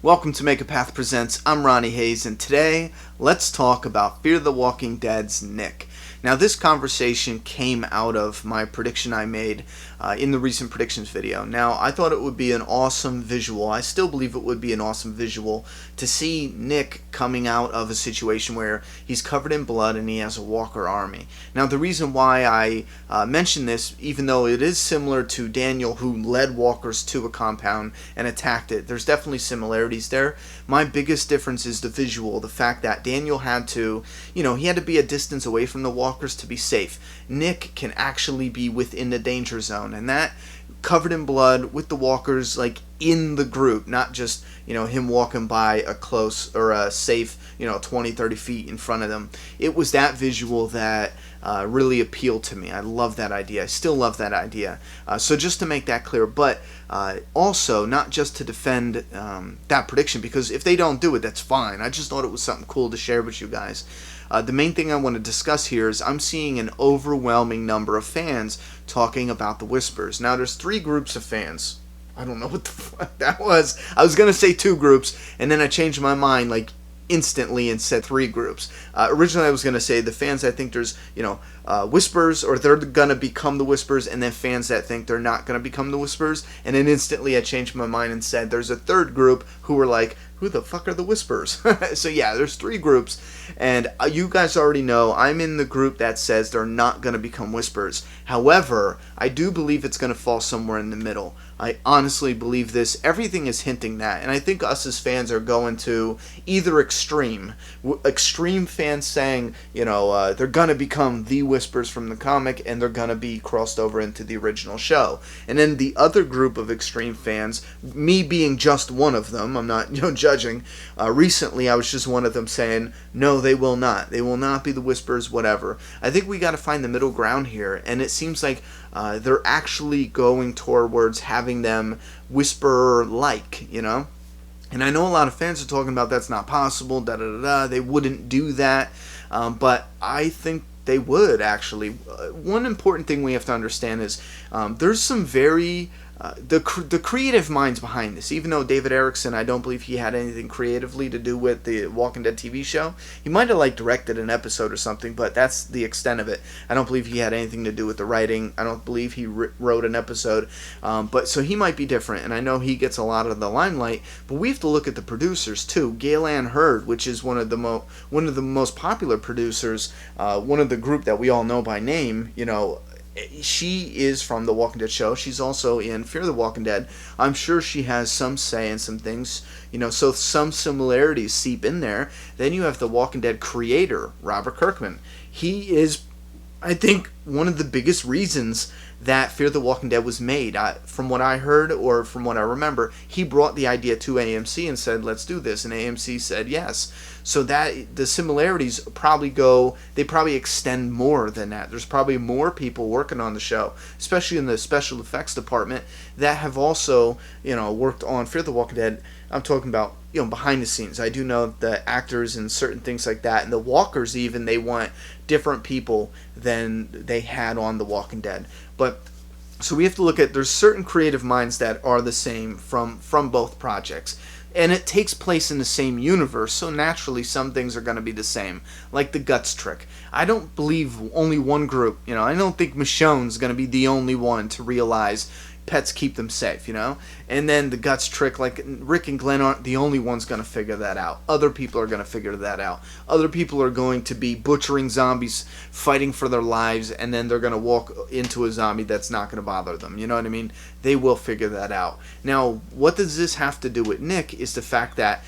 Welcome to Make a Path Presents. I'm Ronnie Hayes, and today let's talk about Fear the Walking Dead's Nick. Now, this conversation came out of my prediction I made in the recent predictions video. Now, I thought it would be an awesome visual. I still believe it would be an awesome visual to see Nick coming out of a situation where he's covered in blood and he has a walker army. Now, the reason why I mention this, even though it is similar to Daniel, who led walkers to a compound and attacked it, there's definitely similarities there. My biggest difference is the visual, the fact that Daniel had to, he had to be a distance away from the walkers to be safe. Nick can actually be within the danger zone, and that covered in blood with the walkers like in the group, not just him walking by a close or a safe 20-30 feet in front of them. It was that visual that really appealed to me. I love that idea. I still love that idea. So just to make that clear, but also not just to defend that prediction, because if they don't do it, that's fine. I just thought it was something cool to share with you guys. The main thing I want to discuss here is I'm seeing an overwhelming number of fans talking about the Whispers. Now, there's 3 groups of fans. I don't know what the fuck that was. I was going to say 2 groups, and then I changed my mind like instantly and said 3 groups. Originally I was going to say the fans that think there's, Whispers, or they're going to become the Whispers, and then fans that think they're not going to become the Whispers, and then instantly I changed my mind and said there's a 3rd group who were like, who the fuck are the Whispers? So yeah, there's 3 groups, and you guys already know I'm in the group that says they're not going to become Whispers. However, I do believe it's going to fall somewhere in the middle. I honestly believe this. Everything is hinting that, and I think us as fans are going to either extreme fans saying, they're going to become the Whispers from the comic, and they're going to be crossed over into the original show. And then the other group of extreme fans, me being just one of them, I'm not judging, recently I was just one of them saying, no, they will not. They will not be the Whispers, whatever. I think we got to find the middle ground here, and it seems like they're actually going towards having them Whisper-like, And I know a lot of fans are talking about that's not possible, they wouldn't do that, but I think they would, actually. One important thing we have to understand is there's some very... the creative minds behind this, even though David Erickson, I don't believe he had anything creatively to do with the Walking Dead TV show. He might have directed an episode or something, but that's the extent of it. I don't believe he had anything to do with the writing. I don't believe he wrote an episode, but so he might be different, and I know he gets a lot of the limelight. But we have to look at the producers too. Gail Ann Hurd, which is one of the most popular producers, one of the group that we all know by name, she is from The Walking Dead show. She's also in Fear the Walking Dead. I'm sure she has some say in some things, so some similarities seep in there. Then you have The Walking Dead creator, Robert Kirkman. He is, I think, one of the biggest reasons that Fear the Walking Dead was made. From what I heard, or from what I remember, he brought the idea to AMC and said, let's do this, and AMC said yes. So that the similarities probably extend more than that. There's probably more people working on the show, especially in the special effects department, that have also, worked on Fear the Walking Dead. I'm talking about, behind the scenes. I do know the actors and certain things like that, and the walkers even, they want different people than they had on The Walking Dead. But so we have to look at, there's certain creative minds that are the same from both projects. And it takes place in the same universe, so naturally some things are going to be the same, like the Guts trick. I don't believe only one group, I don't think Michonne's going to be the only one to realize pets keep them safe, And then the Guts trick, like Rick and Glenn aren't the only ones going to figure that out. Other people are going to figure that out. Other people are going to be butchering zombies, fighting for their lives, and then they're going to walk into a zombie that's not going to bother them. You know what I mean? They will figure that out. Now, what does this have to do with Nick is the fact that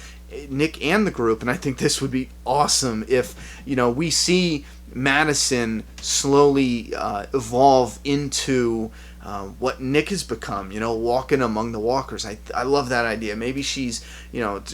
Nick and the group, and I think this would be awesome if, we see Madison slowly evolve into what Nick has become, walking among the walkers. I love that idea. Maybe she's,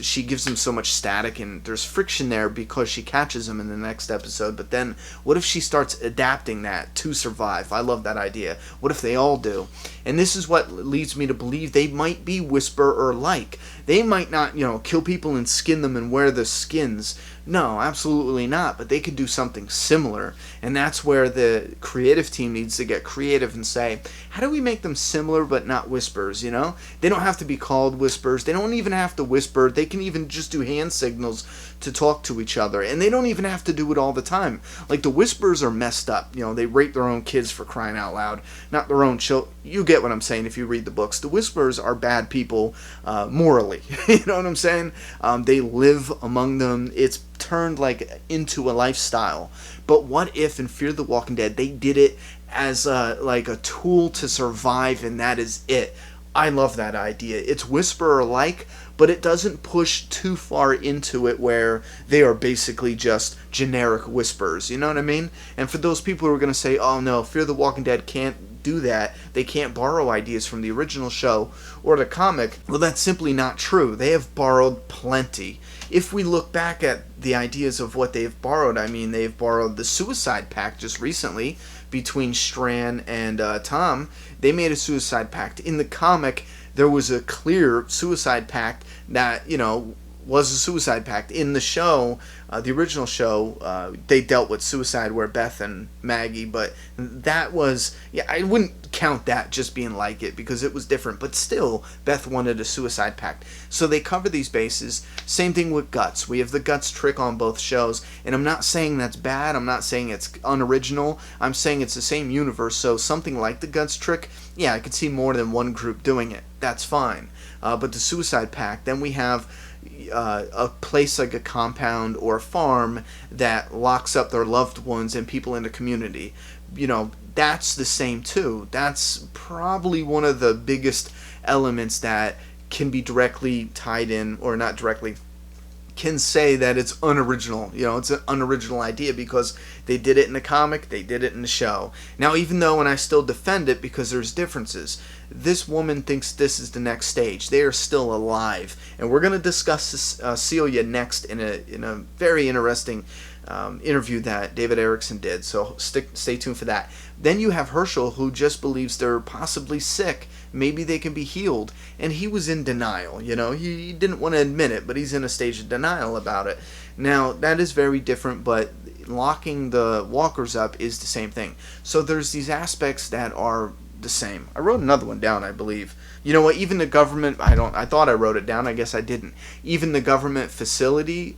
she gives him so much static and there's friction there because she catches him in the next episode. But then what if she starts adapting that to survive? I love that idea. What if they all do? And this is what leads me to believe they might be Whisper or like. They might not, kill people and skin them and wear the skins. No, absolutely not. But they could do something similar. And that's where the creative team needs to get creative and say, how do we make them similar but not whispers, They don't have to be called whispers. They don't even have to whisper. They can even just do hand signals to talk to each other. And they don't even have to do it all the time. Like, the whispers are messed up. They rape their own kids, for crying out loud. Not their own children. You get what I'm saying if you read the books. The whispers are bad people morally. You know what I'm saying? They live among them. It's turned into a lifestyle. But what if in Fear the Walking Dead they did it as a tool to survive, and that is it? I love that idea. It's whisperer-like, but it doesn't push too far into it where they are basically just generic whispers. You know what I mean? And for those people who are going to say, oh no, Fear the Walking Dead can't do that, they can't borrow ideas from the original show or the comic, well, that's simply not true. They have borrowed plenty. If we look back at the ideas of what they've borrowed, they've borrowed the Suicide Pact just recently between Strand and Tom. They made a Suicide Pact. In the comic, there was a clear Suicide Pact that, was a Suicide Pact. In the show, the original show, they dealt with suicide where Beth and Maggie, but that was, I wouldn't count that just being like it because it was different, but still, Beth wanted a Suicide Pact. So they cover these bases. Same thing with Guts. We have the Guts trick on both shows, and I'm not saying that's bad, I'm not saying it's unoriginal, I'm saying it's the same universe, so something like the Guts trick, yeah, I could see more than one group doing it. That's fine. But the Suicide Pact, then we have a place like a compound or a farm that locks up their loved ones and people in the community. That's the same too. That's probably one of the biggest elements that can be directly tied in, or not directly, can say that it's unoriginal. It's an unoriginal idea because they did it in the comic, they did it in the show. Now, even though, and I still defend it because there's differences, this woman thinks this is the next stage. They are still alive. And we're going to discuss this, Celia next in a very interesting interview that David Erickson did. So stay tuned for that. Then you have Herschel, who just believes they're possibly sick. Maybe they can be healed. And he was in denial. He didn't want to admit it, but he's in a stage of denial about it. Now, that is very different, but locking the walkers up is the same thing. So there's these aspects that are the same. I wrote another one down, I believe. You know what? Even the government, I thought I wrote it down. I guess I didn't. Even the government facility,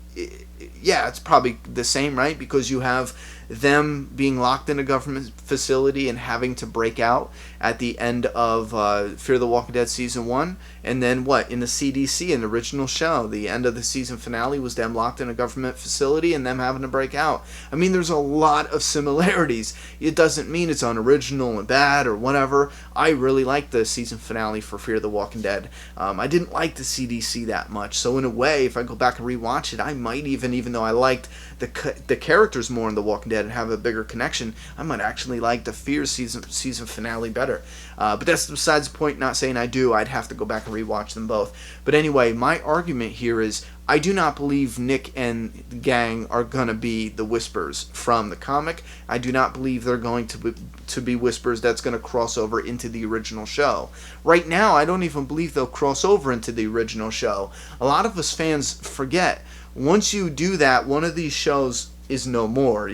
yeah, it's probably the same, right? Because you have them being locked in a government facility and having to break out at the end of Fear the Walking Dead Season 1. And then what? In the CDC, in the original show, the end of the season finale was them locked in a government facility and them having to break out. There's a lot of similarities. It doesn't mean it's unoriginal and bad or whatever. I really liked the season finale for Fear the Walking Dead. I didn't like the CDC that much. So in a way, if I go back and rewatch it, I might even though I liked the characters more in The Walking Dead and have a bigger connection, I might actually like the Fear season finale better. But that's besides the point, not saying I do. I'd have to go back and rewatch them both. But anyway, my argument here is I do not believe Nick and the gang are going to be the Whispers from the comic. I do not believe they're going to be Whispers that's going to cross over into the original show. Right now, I don't even believe they'll cross over into the original show. A lot of us fans forget. Once you do that, one of these shows is no more,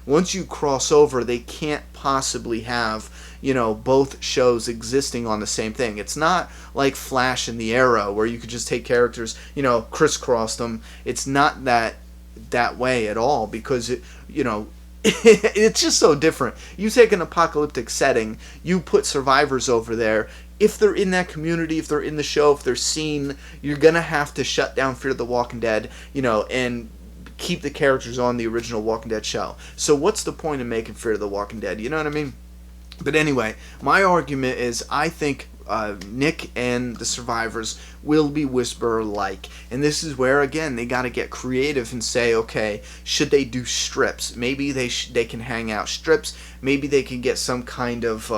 Once you cross over, they can't possibly have, both shows existing on the same thing. It's not like Flash and the Arrow where you could just take characters, crisscross them. It's not that way at all because, it's just so different. You take an apocalyptic setting, you put survivors over there. If they're in that community, if they're in the show, if they're seen, you're going to have to shut down Fear the Walking Dead, and keep the characters on the original Walking Dead show. So what's the point of making Fear the Walking Dead? You know what I mean? But anyway, my argument is I think Nick and the survivors will be Whisperer-like. And this is where, again, they got to get creative and say, okay, should they do strips? Maybe they can hang out strips. Maybe they can get some kind of,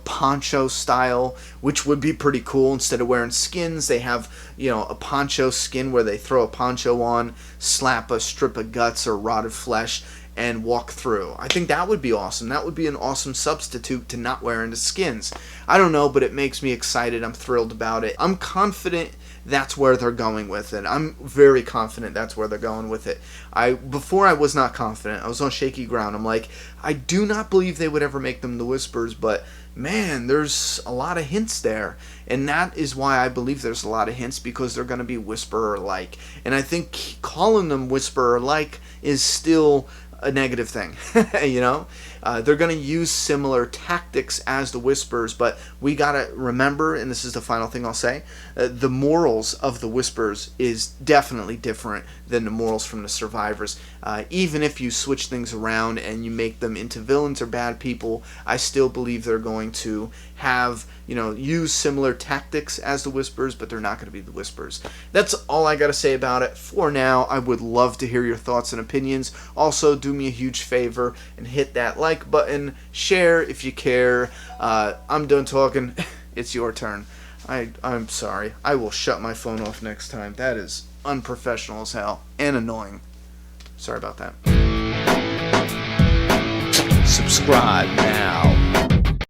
poncho style, which would be pretty cool. Instead of wearing skins, they have, a poncho skin where they throw a poncho on, slap a strip of guts or rotted flesh, and walk through. I think that would be awesome. That would be an awesome substitute to not wearing the skins. I don't know, but it makes me excited. I'm thrilled about it. I'm confident that's where they're going with it. I'm very confident that's where they're going with it. Before I was not confident. I was on shaky ground. I'm like, I do not believe they would ever make them the Whispers, but man, there's a lot of hints there. And that is why I believe there's a lot of hints, because they're going to be Whisperer-like. And I think calling them Whisperer-like is still a negative thing. You know, they're going to use similar tactics as the Whispers, but we got to remember, and this is the final thing I'll say, the morals of the Whispers is definitely different than the morals from the Survivors. Even if you switch things around and you make them into villains or bad people, I still believe they're going to have, use similar tactics as the Whispers, but they're not going to be the Whispers. That's all I got to say about it for now. I would love to hear your thoughts and opinions. Also, do me a huge favor and hit that like button, share if you care. I'm done talking. It's your turn. I'm sorry. I will shut my phone off next time. That is unprofessional as hell and annoying. Sorry about that. Subscribe now.